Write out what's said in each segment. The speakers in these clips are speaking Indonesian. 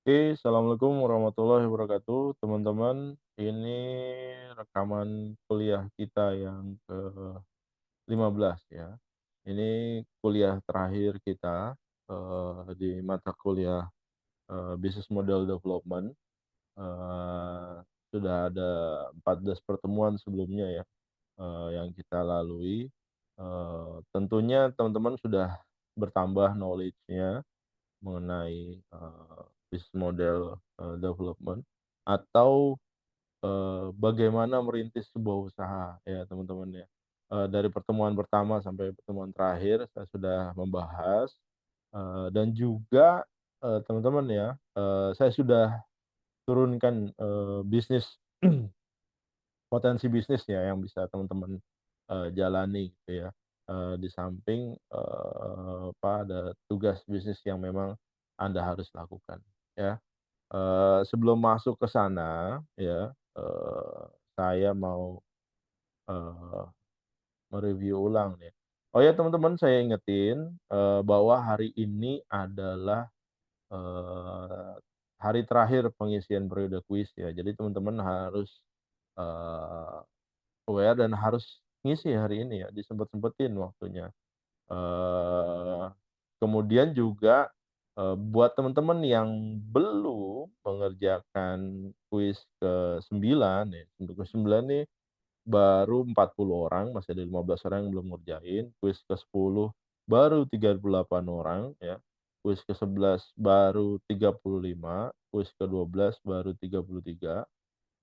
Oke, assalamualaikum warahmatullahi wabarakatuh, teman-teman. Ini rekaman kuliah kita yang ke-15 ya. Ini kuliah terakhir kita di mata kuliah Business Model Development. Eh, sudah ada 14 pertemuan sebelumnya ya yang kita lalui. Tentunya teman-teman sudah bertambah knowledge-nya mengenai bisnis model development atau bagaimana merintis sebuah usaha ya teman-teman ya. Dari pertemuan pertama sampai pertemuan terakhir saya sudah membahas, dan juga, teman-teman ya, saya sudah turunkan bisnis potensi bisnis ya yang bisa teman-teman jalani gitu ya, di samping, ada tugas bisnis yang memang Anda harus lakukan ya. Sebelum masuk ke sana ya, saya mau, eee, me ulang nih. Oh ya teman-teman saya ingetin, bahwa hari ini adalah, eee, hari terakhir pengisian periode kuis ya. Jadi teman-teman harus, eee, aware dan harus ngisi hari ini ya, disempet-sempetin waktunya. Eee, Kemudian juga, buat teman-teman yang belum mengerjakan kuis ke-9 ya, untuk ke-9 nih baru 40 orang, masih ada 15 orang yang belum ngerjain, kuis ke-10 baru 38 orang ya, kuis ke-11 baru 35, kuis ke-12 baru 33,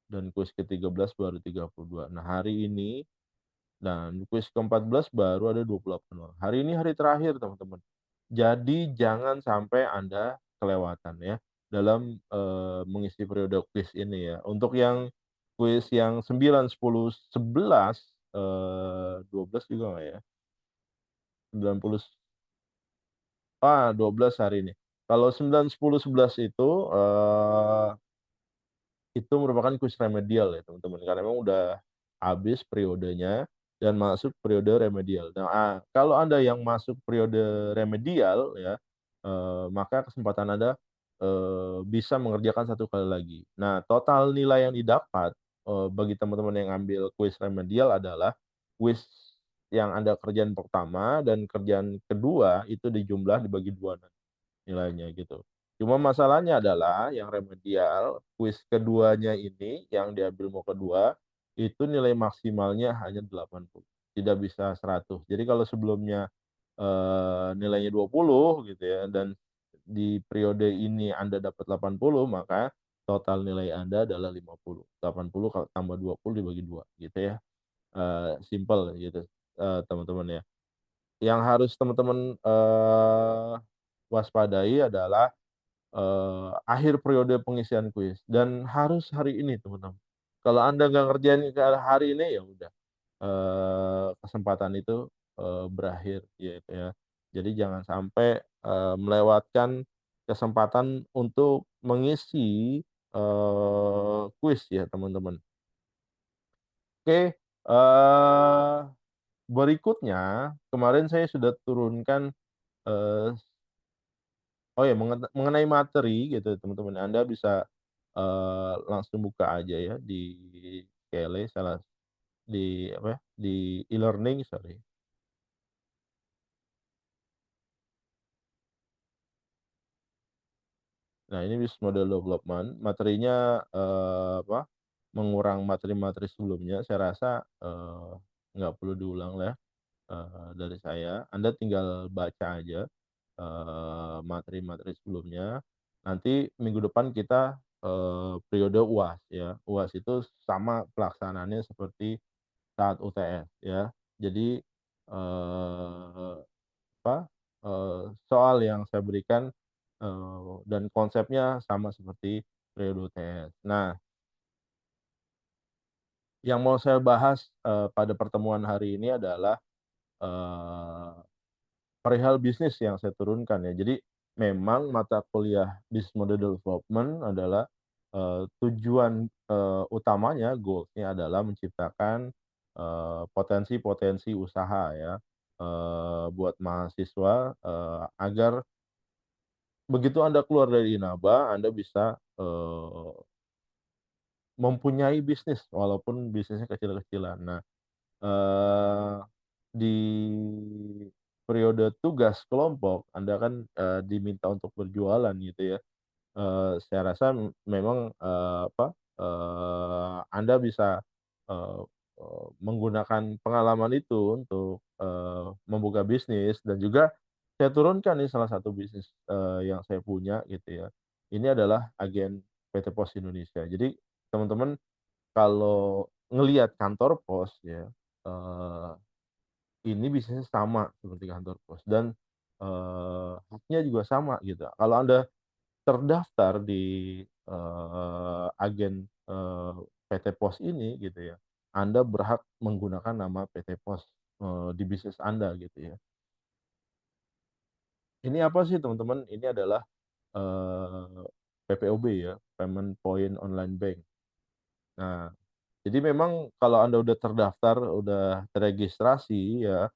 dan kuis ke-13 baru 32. Nah, hari ini dan kuis ke-14 baru ada 28 orang. Hari ini hari terakhir, teman-teman. Jadi jangan sampai Anda kelewatan ya, dalam, mengisi periode kuis ini ya. Untuk yang kuis yang 9, 10, 11, 12 juga nggak ya? 90 12 hari ini. Kalau 9, 10, 11 itu merupakan kuis remedial ya teman-teman, karena memang udah habis periodenya dan masuk periode remedial. Nah, kalau Anda yang masuk periode remedial ya, maka kesempatan Anda, bisa mengerjakan satu kali lagi. Nah, total nilai yang didapat, bagi teman-teman yang ambil kuis remedial adalah kuis yang Anda kerjaan pertama dan kerjaan kedua itu dijumlah dibagi 2 nilainya gitu. Cuma masalahnya adalah yang remedial, kuis keduanya ini yang diambil mau kedua, itu nilai maksimalnya hanya 80, tidak bisa 100. Jadi kalau sebelumnya, nilainya 20 gitu ya, dan di periode ini Anda dapat 80, maka total nilai Anda adalah 50. 80 kalau tambah 20 dibagi 2 gitu ya. Simpel gitu, teman-teman ya. Yang harus teman-teman, waspadai adalah akhir periode pengisian kuis dan harus hari ini teman-teman. Kalau Anda nggak ngerjain ke hari ini, ya udah, kesempatan itu, berakhir gitu ya. Jadi jangan sampai, melewatkan kesempatan untuk mengisi, kuis ya teman-teman. Oke, berikutnya kemarin saya sudah turunkan, eee oh ya, mengenai materi gitu teman-teman, Anda bisa, langsung buka aja ya di Kele di apa ya, di e-learning, sorry. Nah, ini bisnis model development, materinya, mengurangi materi-materi sebelumnya, saya rasa, nggak perlu diulang lah ya, dari saya. Anda tinggal baca aja, materi-materi sebelumnya. Nanti minggu depan kita, periode UAS ya. UAS itu sama pelaksanaannya seperti saat UTS ya. Jadi, eee, soal yang saya berikan, dan konsepnya sama seperti periode UTS. Nah, yang mau saya bahas, pada pertemuan hari ini adalah, eee perihal bisnis yang saya turunkan ya. Jadi memang mata kuliah Business Model Development adalah, tujuan, utamanya, goals-nya adalah menciptakan, potensi-potensi usaha ya, buat mahasiswa, agar begitu Anda keluar dari Inaba, Anda bisa, mempunyai bisnis walaupun bisnisnya kecil-kecilan. Nah, eee, di periode tugas kelompok Anda kan, diminta untuk berjualan gitu ya. Saya rasa memang, Anda bisa, eee menggunakan pengalaman itu untuk, membuka bisnis dan juga saya turunkan nih salah satu bisnis, yang saya punya gitu ya. Ini adalah agen PT Pos Indonesia. Jadi teman-teman kalau ngelihat kantor pos ya, eee, ini bisnisnya sama seperti kantor pos dan, haknya juga sama gitu. Kalau Anda terdaftar di, agen, PT Pos ini gitu ya, Anda berhak menggunakan nama PT Pos, di bisnis Anda gitu ya. Ini apa sih teman-teman, ini adalah, PPOB ya, Payment Point Online Bank. Nah, jadi memang kalau Anda udah terdaftar, udah teregistrasi ya,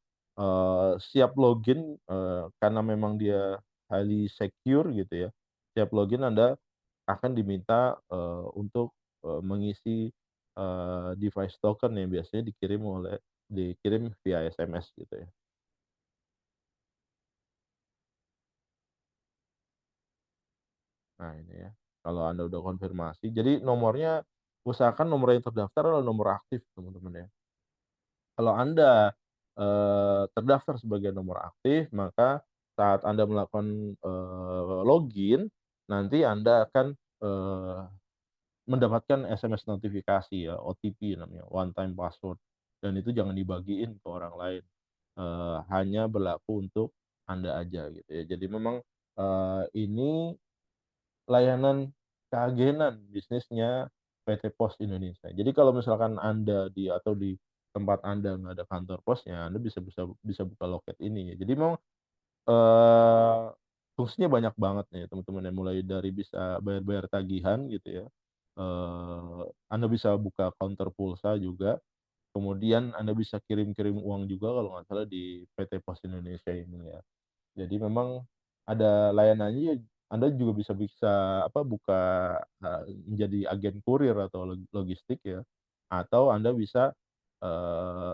siap login, karena memang dia highly secure gitu ya, siap login Anda akan diminta, untuk, mengisi, device token yang biasanya dikirim via SMS gitu ya. Nah ini ya, kalau Anda udah konfirmasi jadi nomornya usahakan nomor yang terdaftar adalah nomor aktif teman-teman ya. Kalau Anda, terdaftar sebagai nomor aktif, maka saat Anda melakukan, login, nanti Anda akan, mendapatkan SMS notifikasi ya, OTP namanya, one time password, dan itu jangan dibagiin ke orang lain, hanya berlaku untuk Anda aja gitu ya. Jadi memang, ini layanan keagenan bisnisnya PT Pos Indonesia. Jadi kalau misalkan Anda di tempat Anda nggak ada kantor posnya, Anda bisa buka loket ini ya. Jadi memang, eee, fungsinya banyak banget nih teman-teman ya, mulai dari bisa bayar-bayar tagihan gitu ya, Anda bisa buka counter pulsa juga, kemudian Anda bisa kirim-kirim uang juga kalau nggak salah di PT Pos Indonesia ini ya. Jadi memang ada layanannya ya, Anda juga bisa buka, menjadi agen kurir atau logistik ya, atau Anda bisa,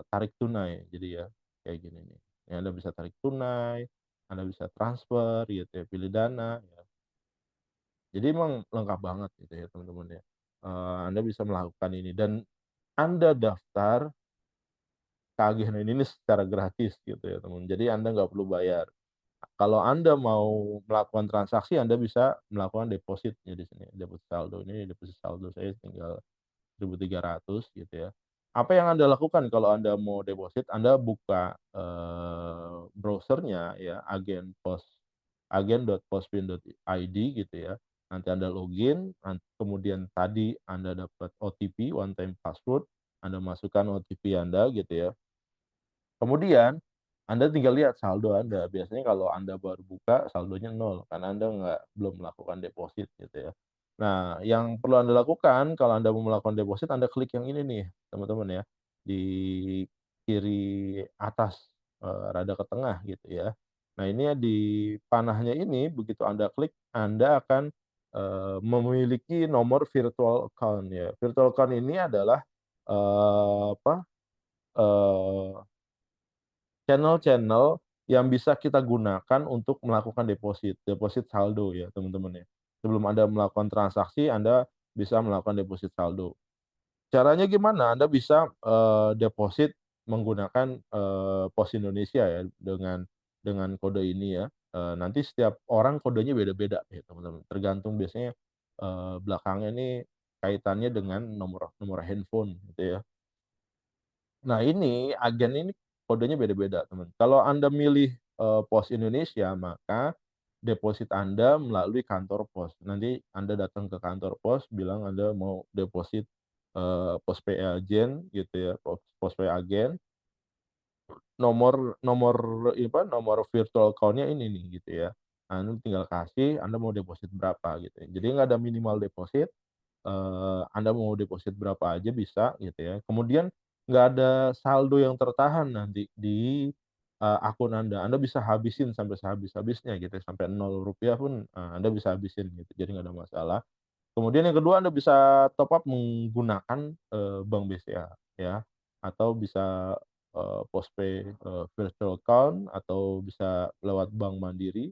tarik tunai. Jadi ya, kayak gini nih, ya Anda bisa tarik tunai, Anda bisa transfer gitu ya, pilih dana ya. Jadi emang lengkap banget gitu ya teman-teman ya, Anda bisa melakukan ini dan Anda daftar ke agen ini secara gratis gitu ya teman, jadi Anda nggak perlu bayar. Kalau Anda mau melakukan transaksi, Anda bisa melakukan deposit ya di sini, deposit saldo. Ini deposit saldo saya tinggal 1.300 gitu ya. Apa yang Anda lakukan kalau Anda mau deposit, Anda buka, browser-nya ya, agen.postfin.id gitu ya. Nanti Anda login, kemudian tadi Anda dapat OTP, one time password, Anda masukkan OTP Anda gitu ya. Kemudian, Anda tinggal lihat saldo Anda. Biasanya kalau Anda baru buka saldonya nol, karena Anda belum melakukan deposit gitu ya. Nah, yang perlu Anda lakukan kalau Anda mau melakukan deposit, Anda klik yang ini nih, teman-teman ya, di kiri atas, rada ke tengah gitu ya. Nah, ini ya di panahnya ini begitu Anda klik, Anda akan, memiliki nomor virtual account ya. Virtual account ini adalah, eee, apa, eee channel-channel yang bisa kita gunakan untuk melakukan deposit, deposit saldo ya teman-teman ya. Sebelum Anda melakukan transaksi, Anda bisa melakukan deposit saldo. Caranya gimana? Anda bisa, deposit menggunakan, Pos Indonesia ya dengan kode ini ya. Nanti setiap orang kodenya beda-beda ya teman-teman, tergantung biasanya, belakangnya ini kaitannya dengan nomor nomor handphone gitu ya. Nah ini, agen ini kodenya beda-beda, teman. Kalau Anda milih, Pos Indonesia, maka deposit Anda melalui kantor pos. Nanti Anda datang ke kantor pos, bilang Anda mau deposit, Postpay Agen gitu ya, Postpay Agen, nomor nomor nomor virtual account-nya ini nih, gitu ya. Nah, Anda tinggal kasih, Anda mau deposit berapa gitu ya. Jadi nggak ada minimal deposit, Anda mau deposit berapa aja bisa gitu ya. Kemudian nggak ada saldo yang tertahan nanti di, akun Anda. Anda bisa habisin sampai sehabis-habisnya gitu ya, sampai Rp0 pun, Anda bisa habisin gitu, jadi nggak ada masalah. Kemudian yang kedua Anda bisa top up menggunakan, bank BCA ya, atau bisa, postpay, virtual account atau bisa lewat Bank Mandiri,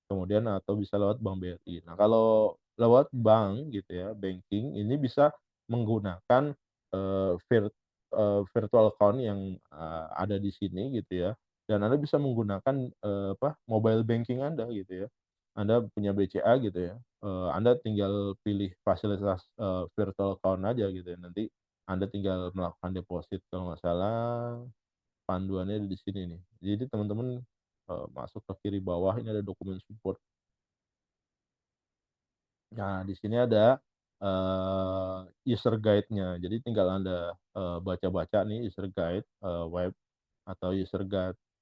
kemudian atau bisa lewat Bank BRI. Nah, kalau lewat bank gitu ya, banking ini bisa menggunakan, eee, vir virtual account yang, ada di sini gitu ya, dan Anda bisa menggunakan, mobile banking Anda gitu ya. Anda punya BCA gitu ya, Anda tinggal pilih fasilitas, virtual account aja gitu ya, nanti Anda tinggal melakukan deposit kalau nggak salah panduannya ada di sini nih. Jadi teman-teman, masuk ke kiri bawah ini ada dokumen support. Nah, di sini ada, user guide-nya. Jadi tinggal Anda, baca-baca nih user guide, web atau user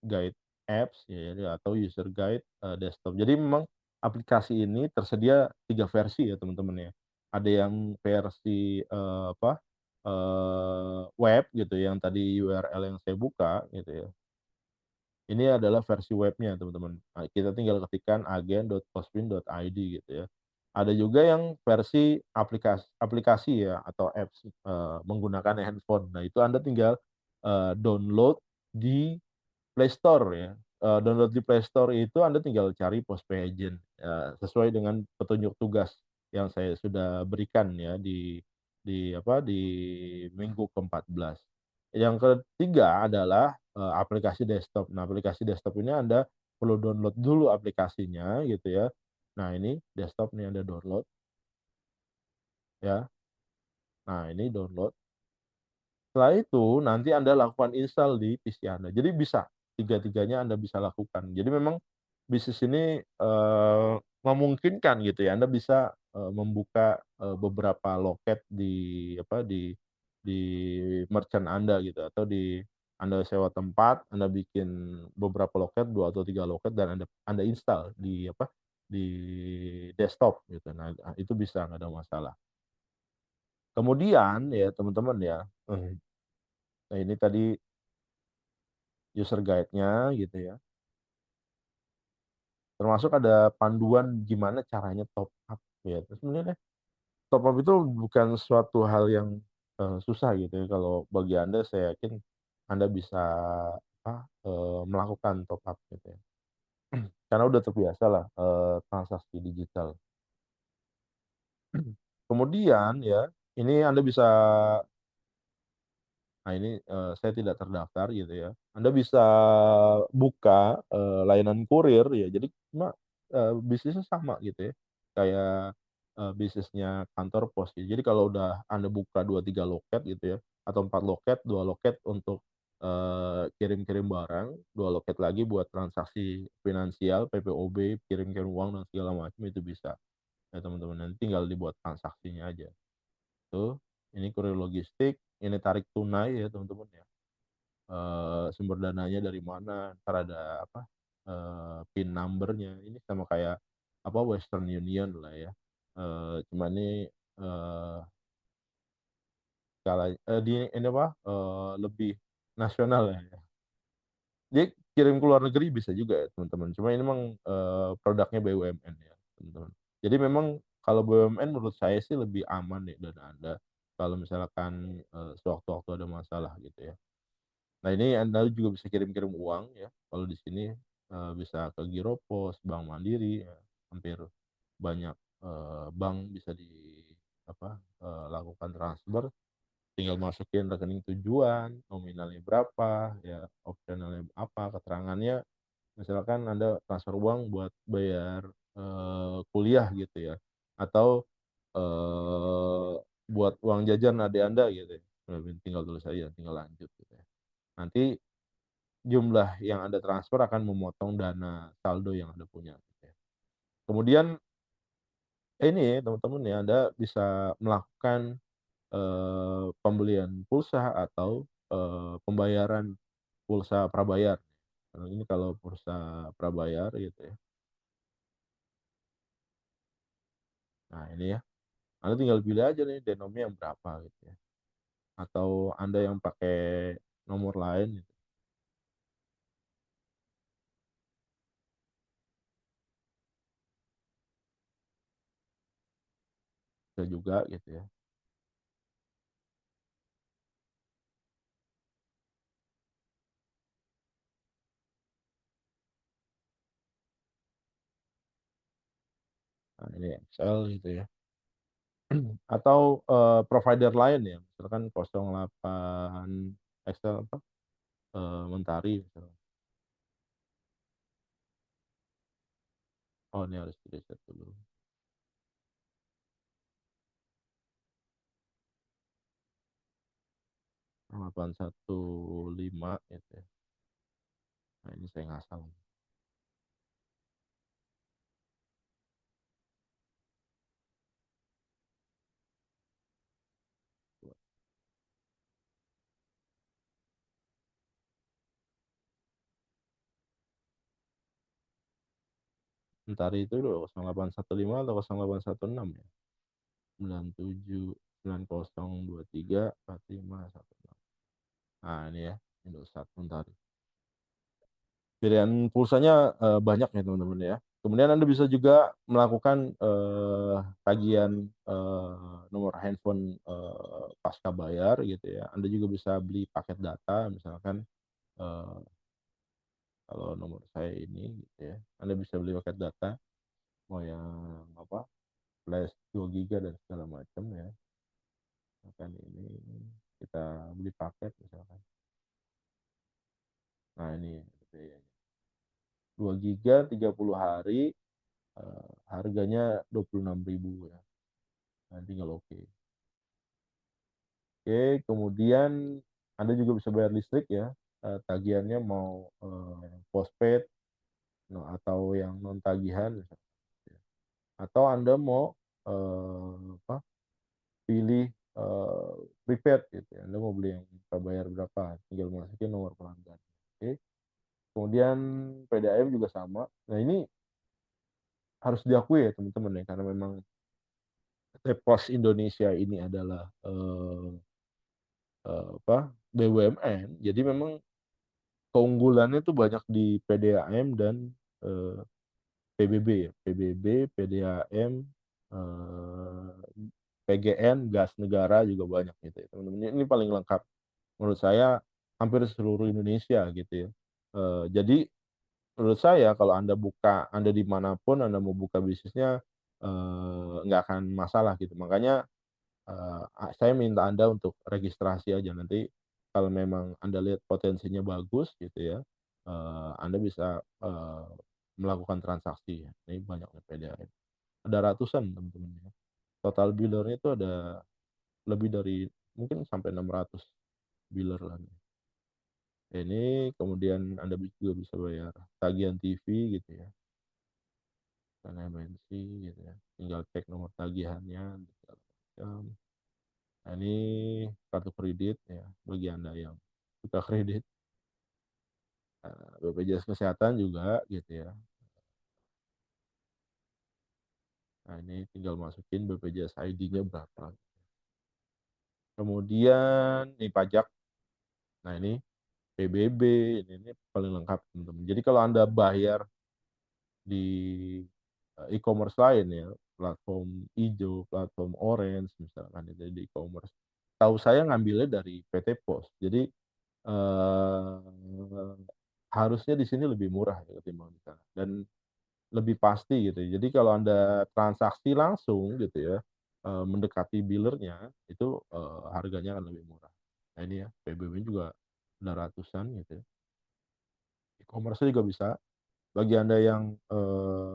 guide apps ya atau user guide, desktop. Jadi memang aplikasi ini tersedia 3 versi ya teman-teman ya. Ada yang versi, web gitu yang tadi URL yang saya buka gitu ya. Ini adalah versi webnya teman-teman. Nah, kita tinggal ketikkan agen.postwin.id gitu ya. Ada juga yang versi aplikasi ya atau apps, menggunakan handphone. Nah, itu Anda tinggal, download di Play Store ya, download di Play Store itu Anda tinggal cari Postpay Agent, sesuai dengan petunjuk tugas yang saya sudah berikan ya di minggu ke-14. Yang ketiga adalah, aplikasi desktop. Nah, aplikasi desktop ini Anda perlu download dulu aplikasinya gitu ya. Nah, ini desktop nih Anda download ya. Nah, ini download. Setelah itu nanti Anda lakukan install di PC Anda. Jadi bisa, tiga-tiganya Anda bisa lakukan. Jadi memang bisnis ini, memungkinkan gitu ya, Anda bisa, membuka, beberapa loket di merchant Anda gitu atau Anda sewa tempat, Anda bikin beberapa loket, 2 atau 3 loket dan Anda install di desktop gitu. Nah, itu bisa nggak ada masalah. Kemudian ya teman-teman ya, nah ini tadi user guide-nya gitu ya, termasuk ada panduan gimana caranya top up ya. Terus sebenarnya top up itu bukan suatu hal yang, susah gitu ya, kalau bagi Anda saya yakin Anda bisa melakukan top up gitu ya. Karena udah terbiasalah, transaksi digital. Kemudian ya, ini Anda bisa nah ini, saya tidak terdaftar gitu ya. Anda bisa buka, layanan kurir ya, jadi bisnisnya sama gitu ya, kayak, bisnisnya kantor pos ya. Jadi kalau udah Anda buka 2 3 loket gitu ya, atau 4 loket, 2 loket untuk, kirim-kirim barang, 2 loket lagi buat transaksi finansial, PPOB, kirim-kirim uang dan segala macam itu bisa ya teman-teman, nanti tinggal dibuat transaksinya aja. Tuh, ini kurir logistik, ini tarik tunai ya teman-teman ya. Sumber dananya dari mana, entar ada PIN number-nya, ini sama kayak Western Union lah ya. Cuma ini, lebih nasional ya. Dia kirim ke luar negeri bisa juga ya teman-teman, cuma ini memang, produknya BUMN ya teman-teman. Jadi memang kalau BUMN menurut saya sih lebih aman ya dana Anda, kalau misalkan, sewaktu-waktu ada masalah gitu ya. Nah, ini Anda juga bisa kirim-kirim uang ya, kalau di sini, bisa ke Giropos, Bank Mandiri ya, hampir banyak, bank bisa lakukan transfer, tinggal masukin rekening tujuan, nominalnya berapa, ya opsionalnya apa, keterangannya misalkan Anda transfer uang buat bayar, kuliah gitu ya, atau, eee, buat uang jajan adik Anda gitu ya, tinggal tulis aja, tinggal lanjut gitu ya. Nanti jumlah yang Anda transfer akan memotong dana saldo yang Anda punya, gitu ya. Kemudian ini teman-teman ya, Anda bisa melakukan, pembelian pulsa atau, pembayaran pulsa prabayar. Ini kalau pulsa prabayar gitu ya. Nah ini ya, Anda tinggal pilih aja nih denomnya yang berapa gitu ya, atau Anda yang pakai nomor lain gitu. bisa juga gitu ya. Nah ini Excel gitu ya. Atau, provider lain ya, misalkan 08 Excel apa, Mentari misalnya. Oh ini harus di-reset dulu. 815 gitu ya. Nah ini saya ngasal. Mentari itu 0815 atau 0816 ya? 97 9023 4516. Nah ini ya, Indosat Mentari. Pilihan pulsanya, banyak ya teman-teman ya. Kemudian Anda bisa juga melakukan, tagihan, nomor handphone, pasca bayar gitu ya. Anda juga bisa beli paket data misalkan, eee, kalau nomor saya ini gitu ya, Anda bisa beli paket data, mau yang apa, flash 2 giga dan segala macam ya. Misalkan ini kita beli paket misalkan. Nah ini biayanya. 2 giga 30 hari, harganya 26.000 ya. Nah tinggal oke. Oke, kemudian Anda juga bisa bayar listrik ya, tagihannya mau, postpaid, atau yang non tagihan misalnya gitu ya. Atau Anda mau, apa, pilih, prepaid gitu ya, Anda mau beli yang bayar berapa, tinggal masukin nomor pelanggan. Oke, kemudian PDAM juga sama. Nah ini harus diakui ya teman-teman ya, karena memang PT Pos Indonesia ini adalah, apa, BUMN, jadi memang keunggulannya tuh banyak di PDAM dan, PBB ya, PBB, PDAM, PGN, gas negara juga banyak gitu ya, teman-teman. Ini paling lengkap menurut saya hampir seluruh Indonesia gitu ya. Jadi menurut saya kalau Anda di mana pun Anda mau buka bisnisnya, nggak akan masalah gitu. Makanya saya minta Anda untuk registrasi aja, nanti kalau memang Anda lihat potensinya bagus gitu ya, Anda bisa, melakukan transaksi ya. Ini banyak nih PDAM. Ada ratusan teman-teman ya. Total biller-nya itu ada lebih dari mungkin sampai 600 biller lah nih. Ini kemudian Anda juga bisa bayar tagihan TV gitu ya, dan MNC gitu ya. Tinggal cek nomor tagihannya segala macam. Nah ini kartu kredit ya, bagi Anda yang suka kredit, BPJS Kesehatan juga gitu ya. Nah ini tinggal masukin BPJS ID-nya berapa. Kemudian ini pajak, nah ini PBB, ini paling lengkap teman-teman. Jadi kalau Anda bayar di, e-commerce lain ya, platform ijo, platform orange misalkan itu di e-commerce, tahu saya ngambilnya dari PT Pos. Jadi, harusnya di sini lebih murah ya ketimbang di sana dan lebih pasti gitu ya. Jadi kalau Anda transaksi langsung gitu ya, mendekati billernya itu, harganya akan lebih murah. Nah ini ya, PBB juga ada ratusan gitu ya. E-commerce juga bisa. Bagi Anda yang,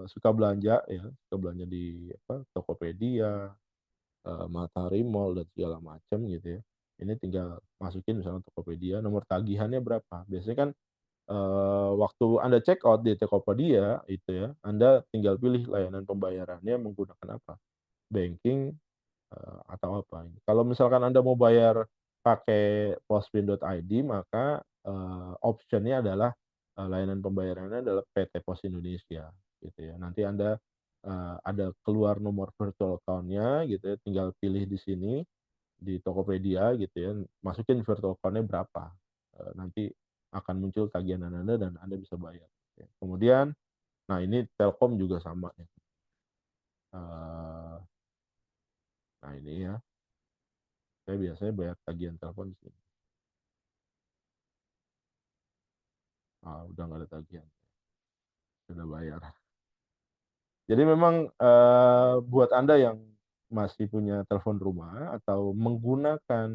suka belanja ya, suka belanja di apa, Tokopedia, Matahari Mall dan segala macam gitu ya. Ini tinggal masukin misalnya Tokopedia, nomor tagihannya berapa. Biasanya kan, waktu Anda check out di Tokopedia itu ya, Anda tinggal pilih layanan pembayarannya menggunakan apa, banking, atau apa. Kalau misalkan Anda mau bayar pakai postpin.id maka, option-nya adalah, layanan pembayarannya adalah PT Pos Indonesia gitu ya. Nanti Anda, ada keluar nomor virtual account-nya gitu ya, tinggal pilih di sini, di Tokopedia gitu ya, masukin virtual account-nya berapa, nanti akan muncul tagihan Anda dan Anda bisa bayar, ya. Kemudian, nah ini Telkom juga sama ya, eee Nah ini ya, saya biasanya bayar tagihan telepon di sini. Udah nggak ada tagihan, sudah bayar. Jadi memang, buat Anda yang masih punya telepon rumah atau menggunakan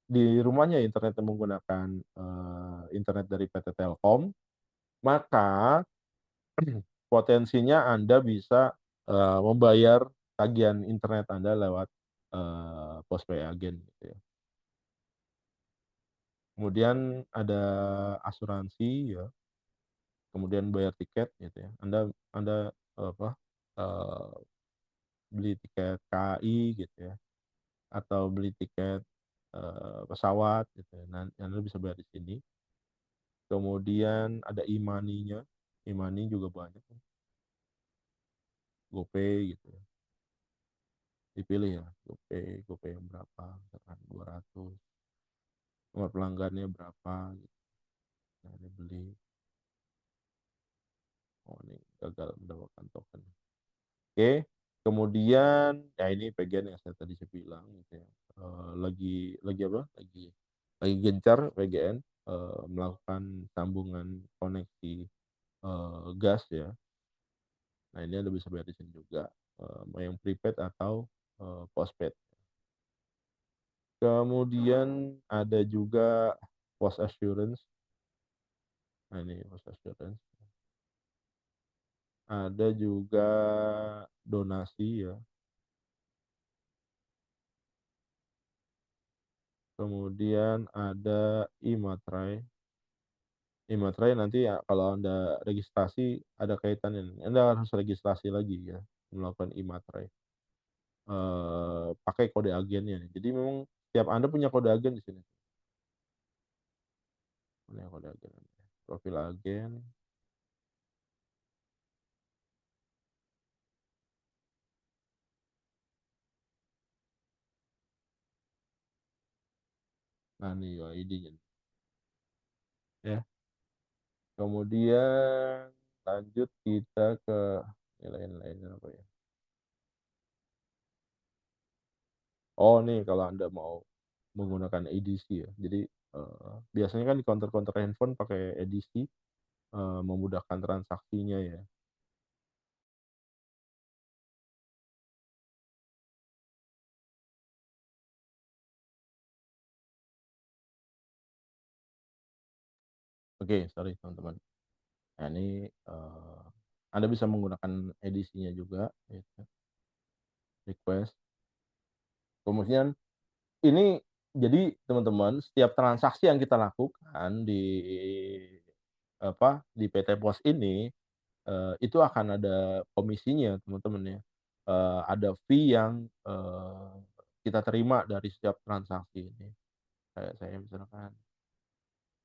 di rumahnya internetnya menggunakan, internet dari PT Telkom, maka potensinya Anda bisa, membayar tagihan internet Anda lewat, postpay agen gitu ya. Kemudian ada asuransi ya, kemudian bayar tiket gitu ya. Anda, apa, eee, beli tiket KAI gitu ya, atau beli tiket, pesawat gitu ya. Nah, Anda bisa bayar di sini. Kemudian ada e-money-nya, e-money juga banyak ya, GoPay gitu ya. Dipilih ya, GoPay yang berapa, misalkan 200, nomor pelanggannya berapa gitu. Nah, ini beli, oh ini gagal mendapatkan token. Oke, kemudian ya ini bagian yang saya bilang gitu ya, lagi apa, lagi gencar PGN, melakukan sambungan koneksi, gas ya. Nah ini Anda bisa bayar di sini juga, mau yang prepaid atau, postpaid. Kemudian ada juga Post Assurance, nah ini Post Assurance. Ada juga donasi ya, kemudian ada e-Materai. E-Materai nanti ya kalau Anda registrasi ada kaitannya nih, Anda harus registrasi lagi ya, melakukan e-Materai, pakai kode agennya nih. Jadi memang tiap Anda punya kode agen di sini, punya kode agen, profil agen. Nah nih UID-nya nih, ya. Kemudian lanjut kita ke nilai-nilainya apa ya. Oh nih kalau Anda mau menggunakan edisi ya. Jadi, biasanya kan di counter-counter handphone pakai edisi, memudahkan transaksinya ya. Oke, sorry teman-teman. Nah ini, Anda bisa menggunakan edisinya juga gitu, request. Kemudian ini jadi teman-teman setiap transaksi yang kita lakukan di apa, di PT Pos ini, itu akan ada komisinya teman-teman ya. Ada fee yang, kita terima dari setiap transaksi ini. Kayak saya misalkan,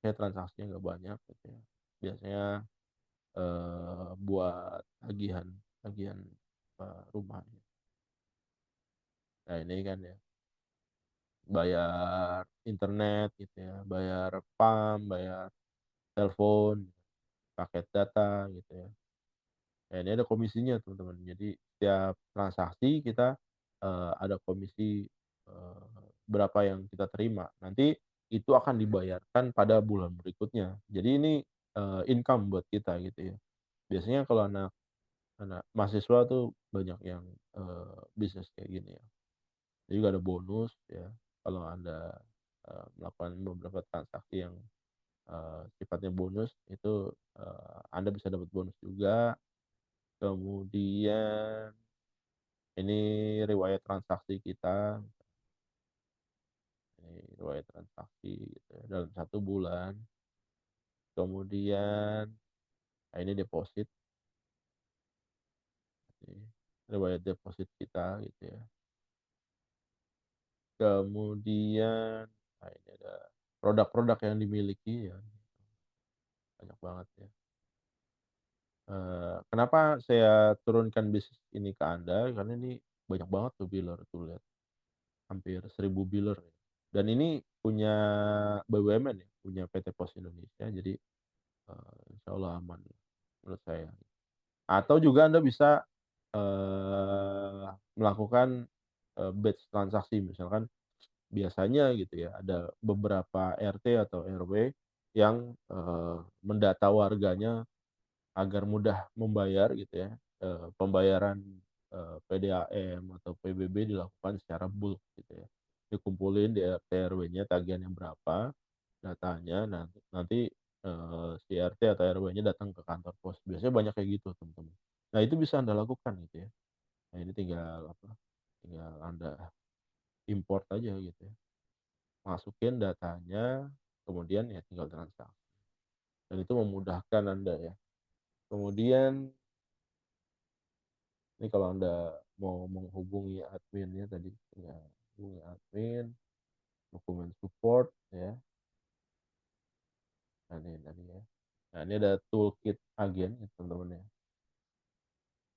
saya transaksinya nggak banyak gitu ya. Biasanya, buat tagihan tagihan, rumah. Nah ini kan ya, bayar internet gitu ya, bayar PAM, bayar telepon, paket data gitu ya. Nah, ini ada komisinya teman-teman. Jadi setiap transaksi kita, ada komisi, berapa yang kita terima. Nanti itu akan dibayarkan pada bulan berikutnya. Jadi ini, income buat kita gitu ya. Biasanya kalau anak anak mahasiswa tuh banyak yang, bisnis kayak gini ya. Jadi juga ada bonus ya, kalau Anda, melakukan beberapa transaksi yang, sifatnya bonus itu, Anda bisa dapat bonus juga. Kemudian ini riwayat transaksi kita, ini riwayat transaksi gitu ya, dalam 1 bulan. Kemudian, nah ini deposit, ini riwayat deposit kita gitu ya. Kemudian, nah ini ada produk-produk yang dimiliki ya, banyak banget ya. Kenapa saya turunkan bisnis ini ke Anda, karena ini banyak banget tuh biller tuh lihat, hampir 1.000 biller ya. Dan ini punya BUMN ya, punya PT Pos Indonesia, jadi, insyaallah aman menurut saya. Atau juga Anda bisa, melakukan batch transaksi. Misalkan biasanya gitu ya, ada beberapa RT atau RW yang, mendata warganya agar mudah membayar gitu ya, pembayaran, PDAM atau PBB dilakukan secara bulk gitu ya. Dikumpulin di RT RW-nya tagihannya berapa, datanya nanti, si RT atau RW-nya datang ke kantor pos. Biasanya banyak kayak gitu, teman-teman. Nah, itu bisa Anda lakukan gitu ya. Nah, ini tinggal apa, tinggal Anda import aja gitu ya, masukin datanya, kemudian ya tinggal transaksi, dan itu memudahkan Anda ya. Kemudian ini kalau Anda mau menghubungi adminnya tadi, ya hubungi admin, dokumen support ya. Nah, ini tadi ya. Nah, ini ada toolkit agen ya, teman-teman ya.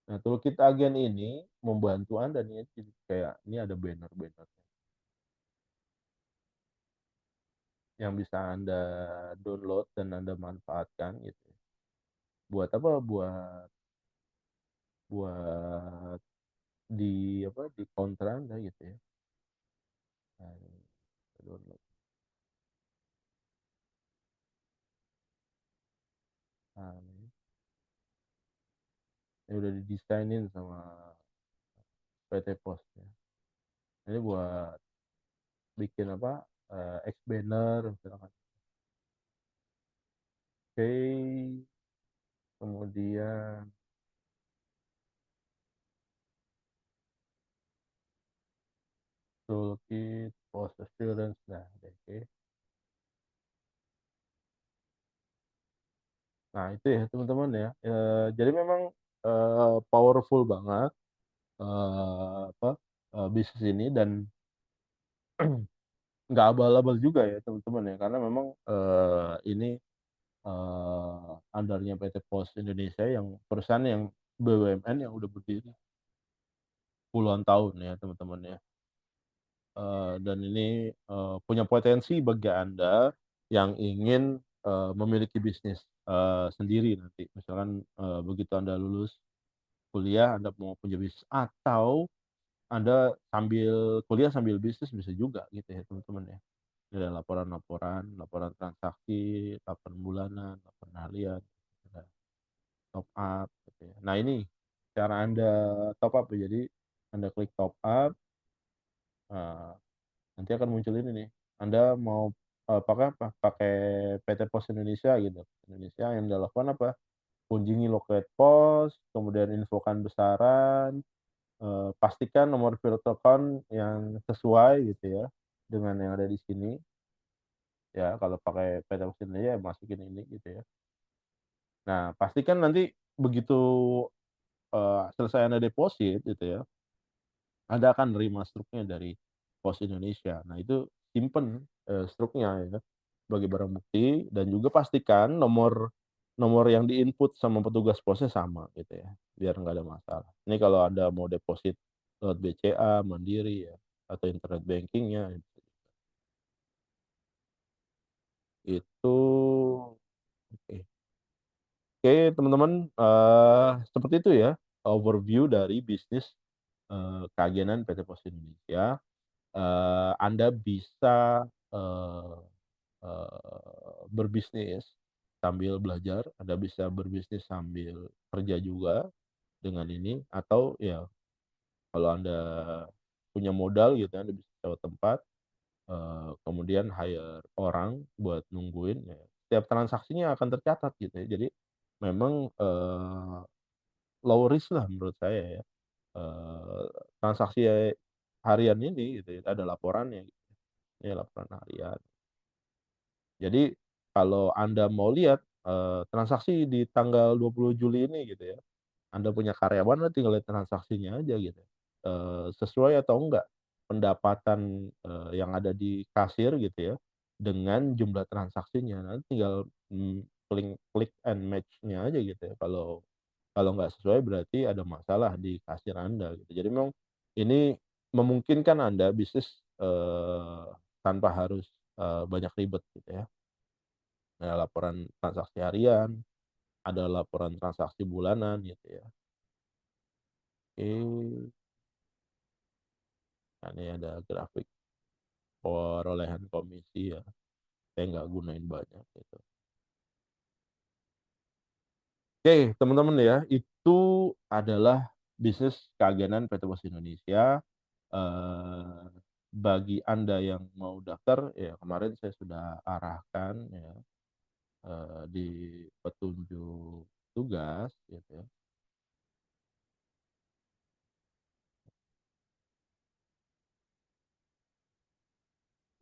Nah, toolkit agen ini membantu Anda nih, jadi kayak ini ada banner-banner yang bisa Anda download dan Anda manfaatkan gitu ya. Buat apa? Buat di apa, di counter Anda gitu ya. Nah, ini download. Nah, ini udah didesainin sama PT Pos ya. Ini buat bikin apa, X banner misalkan. Oke, kemudian toolkit, post assurance, nah oke. Nah itu ya teman-teman ya, jadi memang, powerful banget, apa, bisnis ini, dan nggak abal-abal juga ya teman-teman ya, karena memang, ini, under-nya PT Pos Indonesia, yang perusahaan yang BUMN yang udah berdiri puluhan tahun ya teman-teman ya. Dan ini, punya potensi bagi Anda yang ingin, memiliki bisnis, sendiri nanti. Misalkan, begitu Anda lulus kuliah, Anda mau punya bisnis, atau Anda sambil kuliah sambil bisnis bisa juga gitu ya teman-teman ya. Ada laporan-laporan, laporan transaksi, laporan bulanan, laporan harian, ada top up gitu ya. Nah ini cara Anda top up ya, jadi Anda klik top up, eee nanti akan muncul ini nih, Anda mau, pakai PT Pos Indonesia gitu, Indonesia, yang Anda lakukan apa, kunjungi loket pos, kemudian infokan besaran, pastikan nomor telepon yang sesuai gitu ya, dengan yang ada di sini, ya kalau pakai PT Pos Indonesia ya masukin ini gitu ya. Nah, pastikan nanti begitu, selesai Anda deposit gitu ya, Anda akan nerima struknya dari Pos Indonesia. Nah, itu simpen, struknya ya, sebagai barang bukti, dan juga pastikan nomor nomor yang di-input sama petugas posnya sama gitu ya, biar nggak ada masalah. Ini kalau Anda mau deposit lewat BCA, Mandiri ya, atau internet banking-nya, itu oke. Oke teman-teman, seperti itu ya overview dari bisnis, keagenan PT Pos Indonesia. Anda bisa, eee berbisnis sambil belajar, Anda bisa berbisnis sambil kerja juga dengan ini, atau ya kalau Anda punya modal gitu ya, Anda bisa sewa tempat, kemudian hire orang buat nungguin ya, setiap transaksinya akan tercatat gitu ya. Jadi memang, low risk lah menurut saya ya, eee, transaksi harian ini gitu ya, ada laporannya gitu ya, ini laporan harian. Jadi kalau Anda mau lihat, transaksi di tanggal 20 Juli ini gitu ya, Anda punya karyawan, Anda tinggal lihat transaksinya aja gitu, sesuai atau enggak pendapatan, yang ada di kasir gitu ya, dengan jumlah transaksinya. Nanti tinggal, klik and match-nya aja gitu ya, kalau nggak sesuai berarti ada masalah di kasir Anda gitu. Jadi memang ini memungkinkan Anda bisnis, tanpa harus, banyak ribet gitu ya. Ada laporan transaksi harian, ada laporan transaksi bulanan gitu ya. Oke, Nah, ini ada grafik perolehan komisi ya, saya nggak gunain banyak gitu. Oke, teman-teman ya, itu adalah bisnis keagenan PT Pos Indonesia. Eh, Bagi Anda yang mau daftar, ya kemarin saya sudah arahkan ya di petunjuk tugas gitu ya.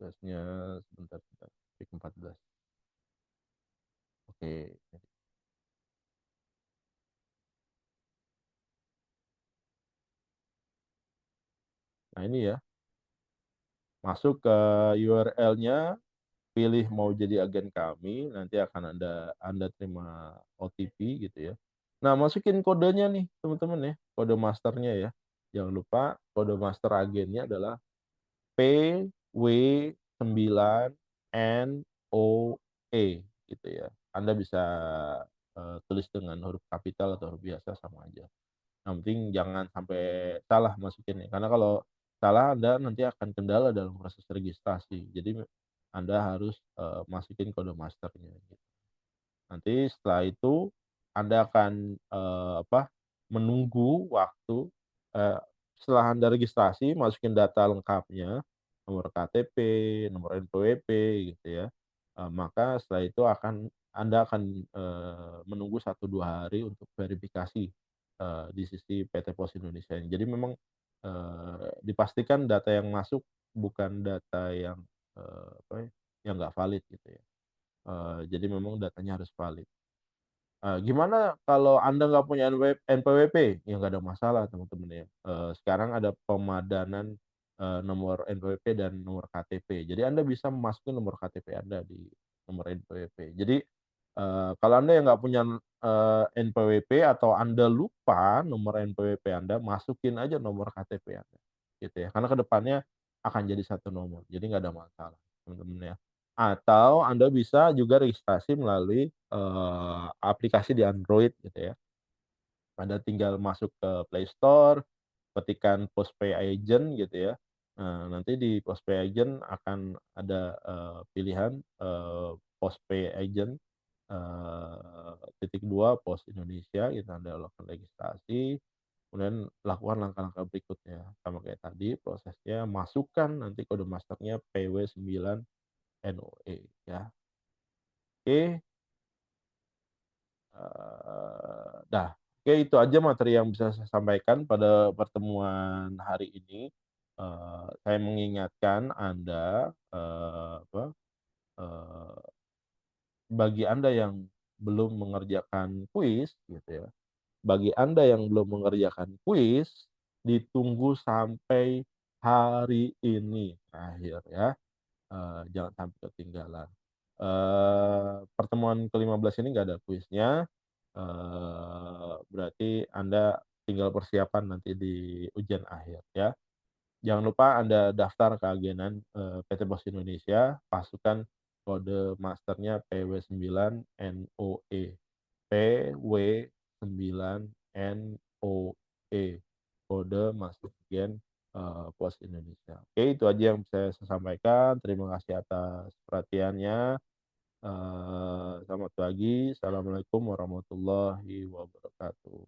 Tugasnya sebentar, sebentar. Week 14. Oke. Nah, ini ya, masuk ke URL-nya, pilih mau jadi agen kami, nanti akan Anda terima OTP gitu ya. Nah, masukin kodenya nih, teman-teman ya, kode masternya ya. Jangan lupa kode master agennya adalah PW9NOE gitu ya. Anda bisa tulis dengan huruf kapital atau huruf biasa sama aja. Yang penting jangan sampai salah masukinnya, karena kalau salah Anda nanti akan kendala dalam proses registrasi. Jadi Anda harus masukin kode masternya gitu. Nanti setelah itu Anda akan, menunggu waktu, eee, setelah Anda registrasi masukin data lengkapnya, nomor KTP, nomor NPWP gitu ya, maka setelah itu Anda akan, menunggu 1-2 hari untuk verifikasi, di sisi PT Pos Indonesia ini. Jadi memang, dipastikan data yang masuk bukan data yang, apa ya, yang nggak valid gitu ya. Jadi memang datanya harus valid. Gimana kalau Anda nggak punya NPWP? Ya nggak ada masalah teman-teman ya. Sekarang ada pemadanan, nomor NPWP dan nomor KTP. Jadi Anda bisa masukin nomor KTP Anda di nomor NPWP. Jadi, kalau Anda yang nggak punya, NPWP atau Anda lupa nomor NPWP Anda, masukin aja nomor KTP Anda, gitu ya. Karena ke depannya akan jadi satu nomor, jadi nggak ada masalah teman-teman ya. Atau Anda bisa juga registrasi melalui, aplikasi di Android gitu ya. Anda tinggal masuk ke Play Store, ketikkan Postpay Agent gitu ya. Nah, nanti di Postpay Agent akan ada, pilihan, Postpay Agent, titik 2 Pos Indonesia gitu, Anda lakukan registrasi, kemudian lakukan langkah-langkah berikutnya. Sama kayak tadi prosesnya, masukkan nanti kode masternya PW9NOE ya. Oke. Dah, oke itu aja materi yang bisa saya sampaikan pada pertemuan hari ini. Saya mengingatkan Anda, eee, bagi Anda yang belum mengerjakan kuis gitu ya, bagi Anda yang belum mengerjakan kuis, ditunggu sampai hari ini terakhir ya. Jangan sampai ketinggalan. Pertemuan ke-15 ini nggak ada kuisnya, berarti Anda tinggal persiapan nanti di ujian akhir ya. Jangan lupa Anda daftar ke agenan, PT Pos Indonesia, pasukan kode masternya PW9NOE, PW9NOE, kode master agen, Pos Indonesia. Oke, itu aja yang saya sampaikan, terima kasih atas perhatiannya, selamat pagi, assalamualaikum warahmatullahi wabarakatuh.